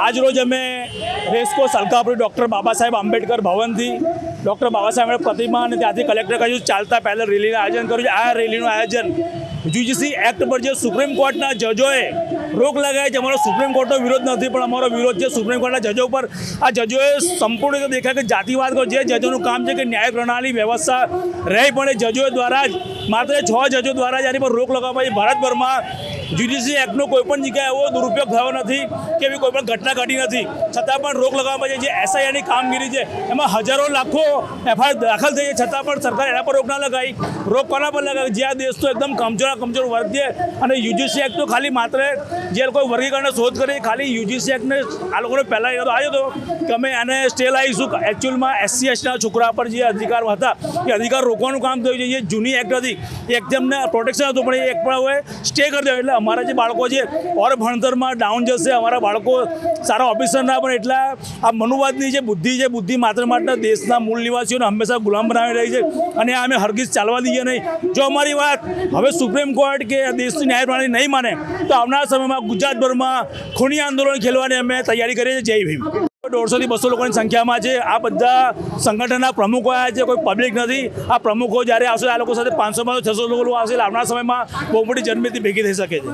આજ રોજ અમે racecourse Alkapuri doctor Baba Saheb Ambedkar ભવનથી doctor Baba Saheb પ્રતિમા અને ત્યાંથી કલેક્ટર કહ્યું ચાલતા પહેલાં રેલીનું આયોજન કર્યું છે। આ રેલીનું આયોજન યુજીસી એક્ટ પર જે સુપ્રીમ કોર્ટના જજોએ રોક લગાવી છે, અમારો સુપ્રીમ કોર્ટનો વિરોધ નથી, પણ અમારો વિરોધ છે સુપ્રીમ કોર્ટના જજો પર। આ જજોએ સંપૂર્ણ રીતે દેખાય કે જાતિવાદ કરો, જે જજોનું કામ છે કે ન્યાય પ્રણાલી વ્યવસ્થા રહી, પણ એ જજો દ્વારા જ માત્ર 6 જજો દ્વારા જ આની પર રોક લગાવવામાં આવી। ભારતભરમાં યુજીસી એક્ટનો કોઈપણ જગ્યાએ એવો દુરુપયોગ થયો નથી કે એવી કોઈ પણ ઘટના ઘટી નથી, છતાં પણ રોક લગાવવામાં આવી। જે એસઆઈઆરની કામગીરી છે એમાં હજારો લાખો એફઆઈઆર દાખલ થઈ છે, છતાં પણ સરકાર એના પર રોક ના લગાવી। રોક કોના પર લગાવી? જે આ દેશ તો એકદમ કમજોર વર્ગ છે, અને યુજીસી એક્ટ તો ખાલી માત્ર જે કોઈ વર્ગીકરણને શોધ કરી, ખાલી યુજીસી એક્ટને આ લોકોને પહેલાં એ આવ્યો હતો કે અમે આને સ્ટે લાવીશું। એકચ્યુઅલમાં એસસી એસટીના છોકરા પર જે અધિકાર હતા એ અધિકાર રોકવાનું કામ થયું છે। જે જૂની એક્ટ હતી એક તેમને પ્રોટેક્શન હતું, પણ એ એક પણ હવે સ્ટે કરી દો, એટલે અમારા જે બાળકો છે ઓર ભણતરમાં ડાઉન જશે, અમારા બાળકો સારા ઓફિસર ના પણ। એટલા આ મનુવાદની જે બુદ્ધિ માત્ર દેશના મૂળ નિવાસીઓને હંમેશા ગુલામ બનાવી રહી છે, અને આ અમે હરગીઝ ચાલવા દઈએ નહીં। જો અમારી વાત હવે સુપ્રીમ કોર્ટ કે દેશની ન્યાય પ્રણાલી નહીં માને તો આવનારા સમયમાં ગુજરાતભરમાં ખૂની આંદોલન ખેલવાની અમે તૈયારી કરીએ છીએ। જય ભીમ। 150 થી 200 લોકોની સંખ્યામાં છે। આ બધા સંગઠનના પ્રમુખો આવ્યા છે, કોઈ પબ્લિક નથી। આ પ્રમુખો જ્યારે આવશે આ લોકો સાથે 500 માં 600 લોકો આવશે, આવનારા સમયમાં બહુ મોટી જનમેદની ભેગી થઈ શકે છે।